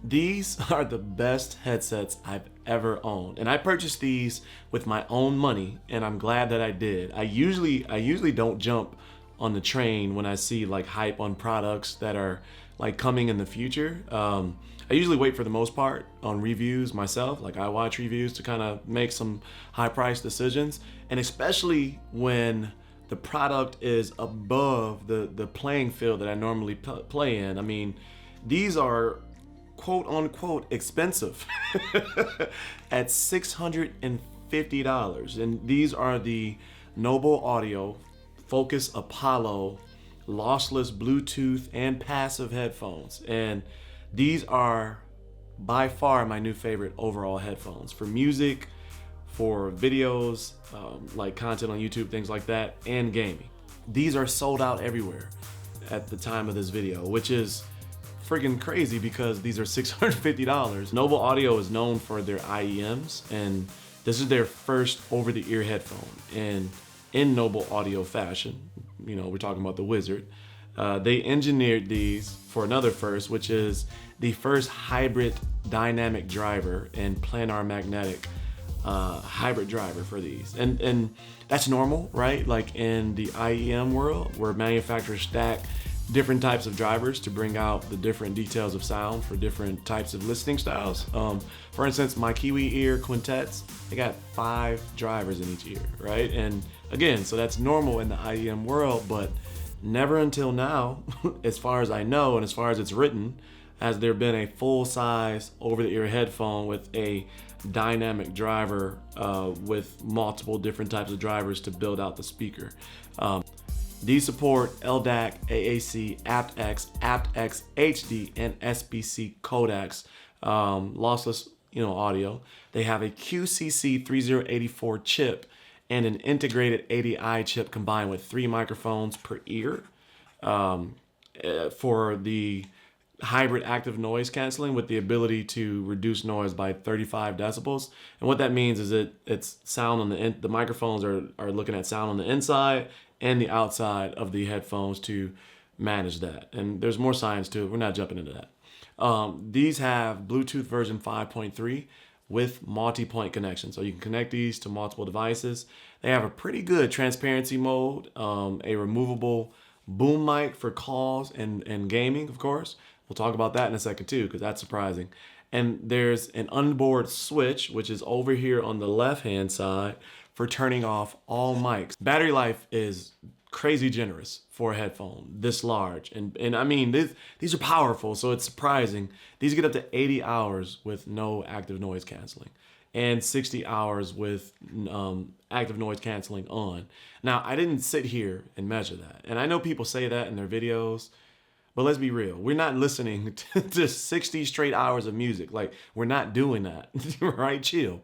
These are the best headsets I've ever owned. And I purchased these with my own money, and I'm glad that I did. I usually don't jump on the train when I see like hype on products that are like coming in the future. I usually wait for the most part on reviews myself. Like I watch reviews to kind of make some high price decisions. And especially when the product is above the playing field that I normally play in. I mean, these are quote unquote expensive at $650. And these are the Noble Audio Focus Apollo lossless Bluetooth and passive headphones. And these are by far my new favorite overall headphones for music, for videos, like content on YouTube, things like that, and gaming. These are sold out everywhere at the time of this video, which is freaking crazy because these are $650. Noble Audio is known for their IEMs, and this is their first over-the-ear headphone. And in Noble Audio fashion, you know, we're talking about the Wizard, they engineered these for another first, which is the first hybrid dynamic driver and planar magnetic hybrid driver for these. And that's normal, right? Like in the IEM world, where manufacturers stack different types of drivers to bring out the different details of sound for different types of listening styles. For instance, my Kiwi ear quintets, they got 5 drivers in each ear, right? And again, so that's normal in the IEM world, but never until now, as far as I know and as far as it's written, has there been a full-size over-the-ear headphone with a dynamic driver with multiple different types of drivers to build out the speaker. These support LDAC, AAC, aptX, aptX HD, and SBC codecs, lossless, audio. They have a QCC 3084 chip and an integrated ADI chip combined with 3 microphones per ear for the hybrid active noise canceling with the ability to reduce noise by 35 decibels. And what that means is it's sound on the microphones are looking at sound on the inside and the outside of the headphones to manage that. And there's more science to it. We're not jumping into that. These have Bluetooth version 5.3 with multi-point connection. So you can connect these to multiple devices. They have a pretty good transparency mode, a removable boom mic for calls and gaming, of course. We'll talk about that in a second too, because that's surprising. And there's an onboard switch, which is over here on the left-hand side for turning off all mics. Battery life is crazy generous for a headphone this large. And I mean, these are powerful, so it's surprising. These get up to 80 hours with no active noise canceling and 60 hours with active noise canceling on. Now, I didn't sit here and measure that. And I know people say that in their videos, but let's be real. We're not listening to 60 straight hours of music. Like, we're not doing that, right? Chill.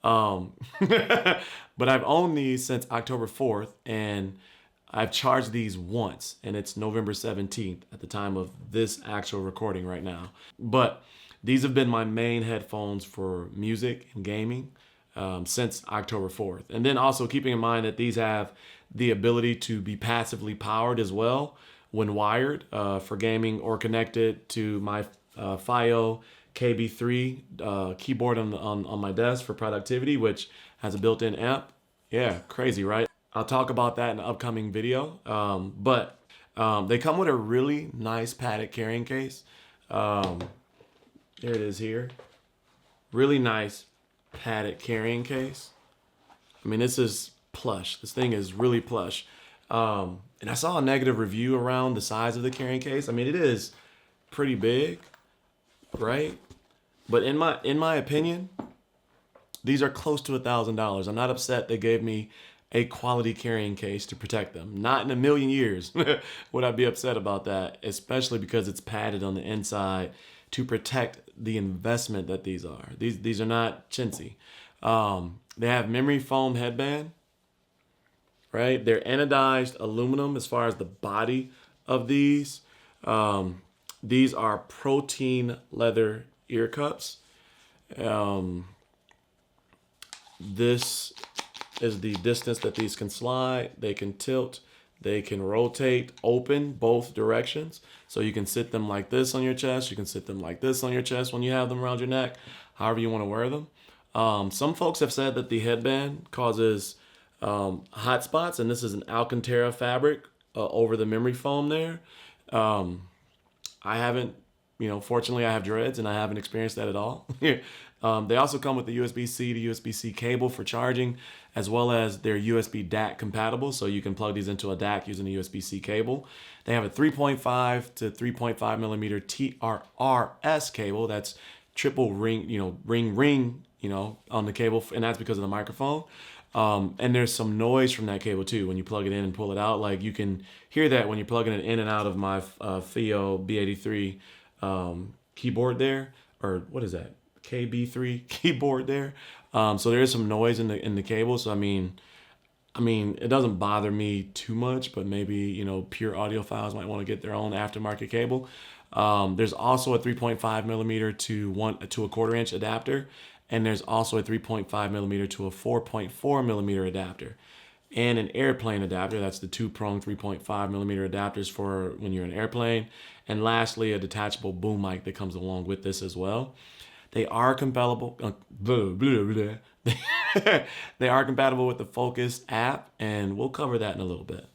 But I've owned these since October 4th, and I've charged these once, and it's November 17th at the time of this actual recording right now. But these have been my main headphones for music and gaming since October 4th. And then also keeping in mind that these have the ability to be passively powered as well when wired for gaming or connected to my FiO KB3 keyboard on my desk for productivity, which has a built-in amp. Yeah, crazy, right? I'll talk about that in an upcoming video. But they come with a really nice padded carrying case. There it is here. Really nice padded carrying case. I mean, this is plush. This thing is really plush. And I saw a negative review around the size of the carrying case. I mean, it is pretty big, right? But in my opinion, these are close to $1,000. I'm not upset they gave me a quality carrying case to protect them. Not in a million years would I be upset about that, especially because it's padded on the inside to protect the investment that these are. These are not chintzy. They have memory foam headband, right? They're anodized aluminum as far as the body of these. These are protein leather ear cups. This is the distance that these can slide. They can tilt. They can rotate open both directions. So you can sit them like this on your chest. You can sit them like this on your chest when you have them around your neck, however you want to wear them. Some folks have said that the headband causes hot spots, and this is an Alcantara fabric over the memory foam there. I haven't, fortunately I have dreads and I haven't experienced that at all. They also come with the USB-C to USB-C cable for charging, as well as they're USB DAC compatible, so you can plug these into a DAC using a USB-C cable. They have a 3.5 to 3.5 millimeter TRRS cable. That's triple ring, ring, on the cable, and that's because of the microphone. And there's some noise from that cable too when you plug it in and pull it out. Like you can hear that when you're plugging it in and out of my Theo B83 keyboard there, or what is that? KB3 keyboard there. So there is some noise in the cable. So I mean, it doesn't bother me too much, but maybe pure audiophiles might want to get their own aftermarket cable. There's also a 3.5 millimeter to a quarter inch adapter, and there's also a 3.5 millimeter to a 4.4 millimeter adapter, and an airplane adapter. That's the two-prong 3.5 millimeter adapters for when you're in an airplane. And lastly, a detachable boom mic that comes along with this as well. They are compatible. They are compatible with the Fokus app, and we'll cover that in a little bit.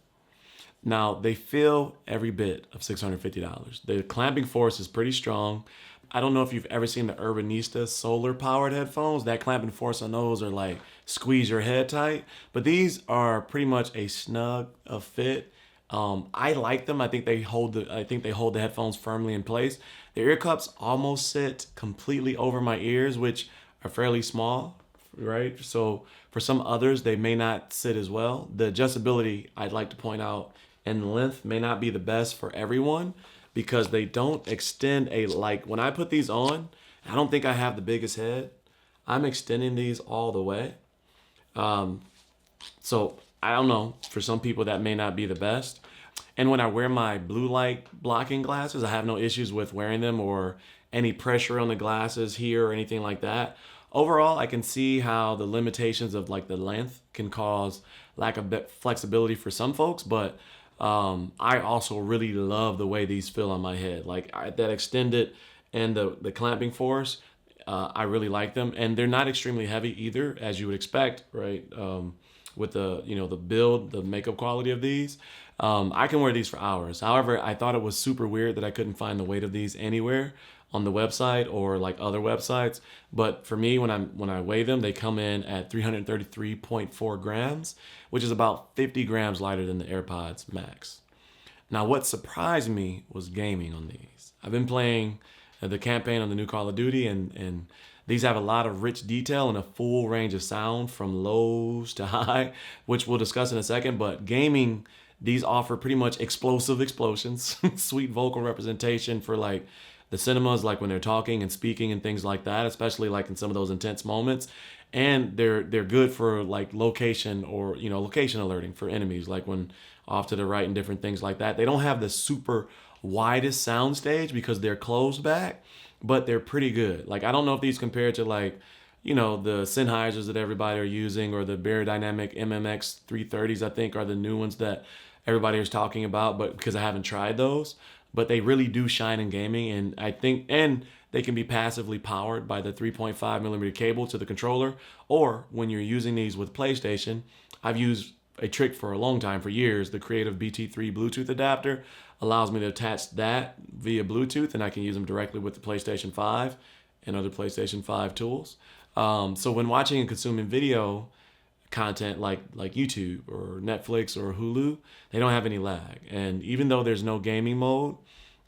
Now, they feel every bit of $650. The clamping force is pretty strong. I don't know if you've ever seen the Urbanista solar powered headphones. That clamping force on those are like squeeze your head tight, but these are pretty much a snug a fit. I like them. I think they hold the headphones firmly in place. The ear cups almost sit completely over my ears, which are fairly small, right? So for some others, they may not sit as well. The adjustability, I'd like to point out, and length may not be the best for everyone, because they don't extend like when I put these on, I don't think I have the biggest head. I'm extending these all the way. So I don't know, for some people that may not be the best. And when I wear my blue light blocking glasses, I have no issues with wearing them or any pressure on the glasses here or anything like that. Overall, I can see how the limitations of like the length can cause lack of flexibility for some folks, but I also really love the way these feel on my head. Like that extended and the clamping force, I really like them, and they're not extremely heavy either, as you would expect, right? With the build, the makeup quality of these, I can wear these for hours. However, I thought it was super weird that I couldn't find the weight of these anywhere on the website or like other websites. But for me, when I weigh them, they come in at 333.4 grams, which is about 50 grams lighter than the AirPods Max. Now, what surprised me was gaming on these. I've been playing the campaign on the new Call of Duty, and these have a lot of rich detail and a full range of sound from lows to high, which we'll discuss in a second. But gaming, these offer pretty much explosive explosions, sweet vocal representation for like the cinemas, like when they're talking and speaking and things like that, especially like in some of those intense moments. And they're good for like location or location alerting for enemies, like when off to the right and different things like that. They don't have the super widest sound stage because they're closed back, but they're pretty good. Like I don't know if these compare to like the Sennheisers that everybody are using, or the Beyerdynamic MMX 330s, I think are the new ones that everybody is talking about, but because I haven't tried those. But they really do shine in gaming, and I think they can be passively powered by the 3.5 millimeter cable to the controller, or when you're using these with PlayStation, I've used a trick for a long time, for years. The Creative BT3 Bluetooth adapter allows me to attach that via Bluetooth, and I can use them directly with the PlayStation 5 and other PlayStation 5 tools. So when watching and consuming video content like YouTube or Netflix or Hulu, they don't have any lag. And even though there's no gaming mode,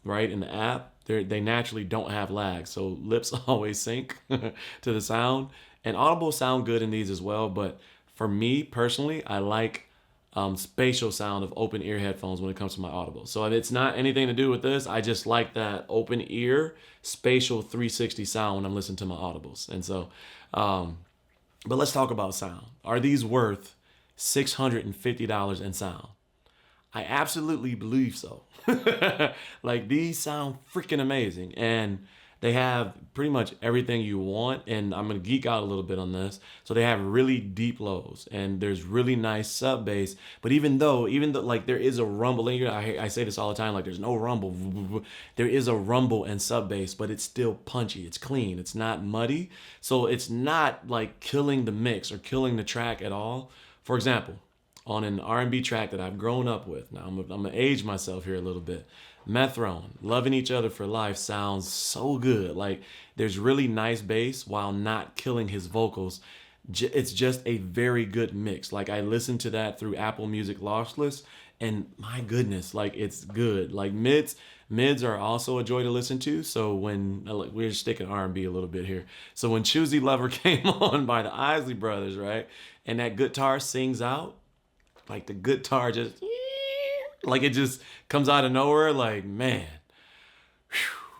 right, in the app, they naturally don't have lag. So lips always sync to the sound. And audible sound good in these as well. But for me personally, I like spatial sound of open ear headphones when it comes to my audible. So it's not anything to do with this. I just like that open ear spatial 360 sound when I'm listening to my audibles. And so, but let's talk about sound. Are these worth $650 in sound? I absolutely believe so. Like these sound freaking amazing. And They have pretty much everything you want, and I'm gonna geek out a little bit on this. So they have really deep lows, and there's really nice sub bass. But even though like there is a rumble, and I say this all the time, like there's no rumble. There is a rumble and sub bass, but it's still punchy. It's clean. It's not muddy. So it's not like killing the mix or killing the track at all. For example, on an R&B track that I've grown up with. Now I'm gonna age myself here a little bit. Methrone, Loving Each Other for Life sounds so good. Like there's really nice bass while not killing his vocals. It's just a very good mix. Like I listened to that through Apple Music Lossless, and my goodness, like it's good. Like mids are also a joy to listen to. So when we're sticking R&B a little bit here. So when Choosy Lover came on by the Isley Brothers, right? And that guitar sings out, like the guitar just like it just comes out of nowhere, like man.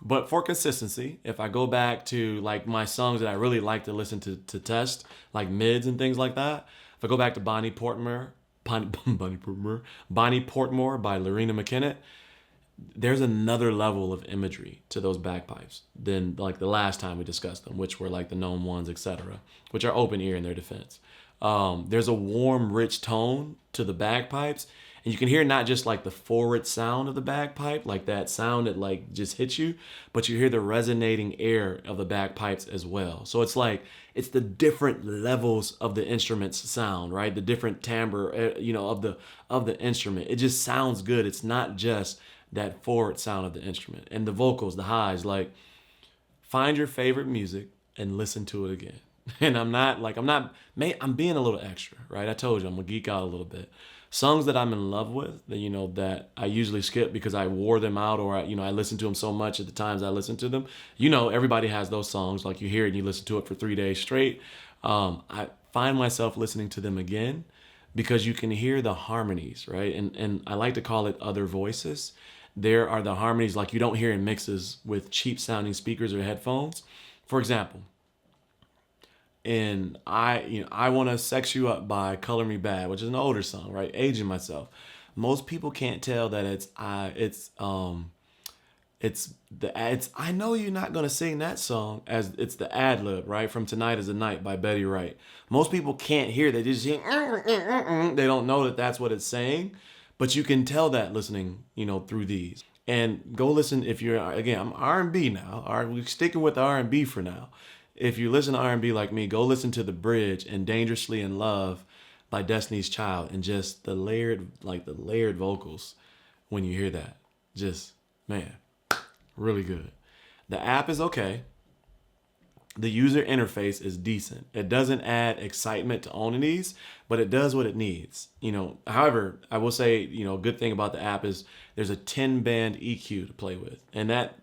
But for consistency, if I go back to like my songs that I really like to listen to test, like mids and things like that, if I go back to Bonnie Portmore by Lorena McKennitt, there's another level of imagery to those bagpipes than like the last time we discussed them, which were like the known ones, etc., which are open ear in their defense. There's a warm, rich tone to the bagpipes, and you can hear not just like the forward sound of the bagpipe, like that sound that like just hits you, but you hear the resonating air of the bagpipes as well. So it's like it's the different levels of the instrument's sound, right? The different timbre, of the instrument. It just sounds good. It's not just that forward sound of the instrument and the vocals, the highs. Like find your favorite music and listen to it again. And I'm being a little extra, right? I told you I'm gonna geek out a little bit. Songs that I'm in love with, that I usually skip because I wore them out, or I listen to them so much at the times I listen to them. Everybody has those songs, like you hear it and you listen to it for 3 days straight. I find myself listening to them again because you can hear the harmonies, right? And I like to call it other voices. There are the harmonies like you don't hear in mixes with cheap sounding speakers or headphones. For example, and I Want to Sex You Up by Color Me Bad, which is an older song, right? Aging myself. Most people can't tell that it's I Know You're Not Gonna Sing That Song, as it's the ad lib, right? From Tonight Is the Night by Betty Wright. Most people can't hear that. They just hear, they don't know that that's what it's saying, but you can tell that listening, through these. And go listen if you're, again, I'm R&B now. All right, we're sticking with R&B for now. If you listen to R&B like me, go listen to The Bridge and Dangerously in Love by Destiny's Child, and just the layered vocals when you hear that. Just, man, really good. The app is okay. The user interface is decent. It doesn't add excitement to owning these, but it does what it needs. However, I will say, a good thing about the app is there's a 10-band EQ to play with. And that,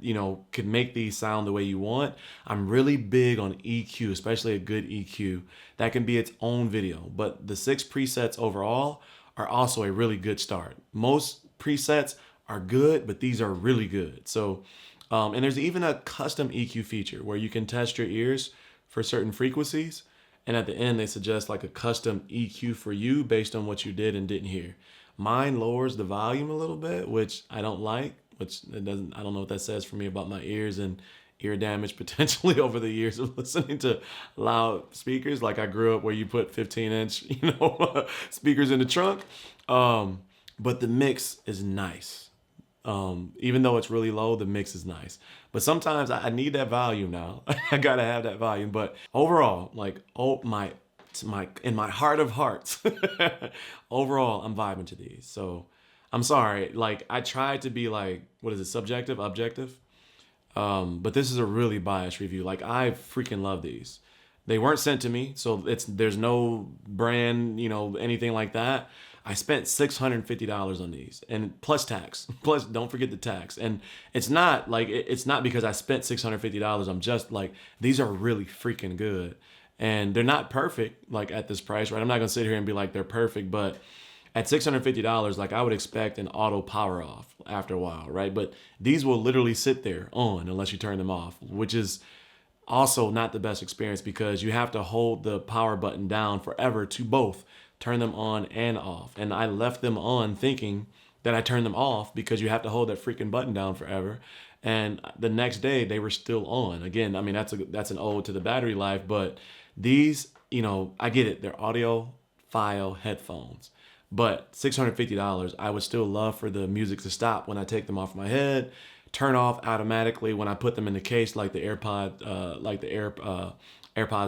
could make these sound the way you want. I'm really big on EQ, especially a good EQ. That can be its own video. But the 6 presets overall are also a really good start. Most presets are good, but these are really good. So, and there's even a custom EQ feature where you can test your ears for certain frequencies. And at the end, they suggest like a custom EQ for you based on what you did and didn't hear. Mine lowers the volume a little bit, which I don't like, I don't know what that says for me about my ears and ear damage potentially over the years of listening to loud speakers. Like I grew up where you put 15-inch, speakers in the trunk. But the mix is nice. Even though it's really low, the mix is nice. But sometimes I need that volume now. I gotta have that volume. But overall, in my heart of hearts, overall, I'm vibing to these. So I'm sorry. Like I tried to be like, what is it? Subjective, objective. But this is a really biased review. Like I freaking love these. They weren't sent to me, so there's no brand, anything like that. I spent $650 on these, and plus tax. Plus, don't forget the tax. And it's not because I spent $650. I'm just like, these are really freaking good, and they're not perfect like at this price, right? I'm not gonna sit here and be like they're perfect, but at $650, like I would expect an auto power off after a while, right? But these will literally sit there on unless you turn them off, which is also not the best experience because you have to hold the power button down forever to both turn them on and off. And I left them on thinking that I turned them off because you have to hold that freaking button down forever. and the next day they were still on. Again, I mean, that's an ode to the battery life, but these, I get it. They're audiophile headphones, but $650, I would still love for the music to stop when I take them off my head, turn off automatically when I put them in the case, like the AirPods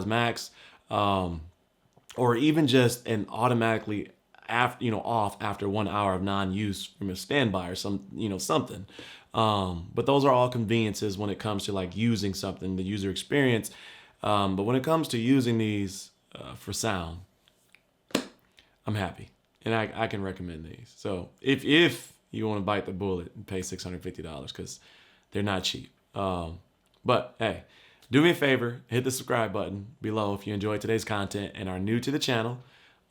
Max, or even just an automatically off after 1 hour of non-use from a standby or something. But those are all conveniences when it comes to like using something, the user experience. But when it comes to using these for sound, I'm happy, and I can recommend these. So if you want to bite the bullet and pay $650, because they're not cheap. But hey, do me a favor, hit the subscribe button below if you enjoyed today's content and are new to the channel.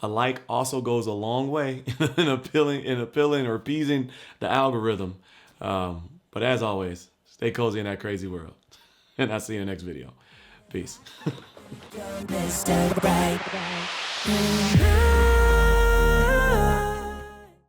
A like also goes a long way in appealing or appeasing the algorithm. But as always, stay cozy in that crazy world. And I'll see you in the next video. Peace.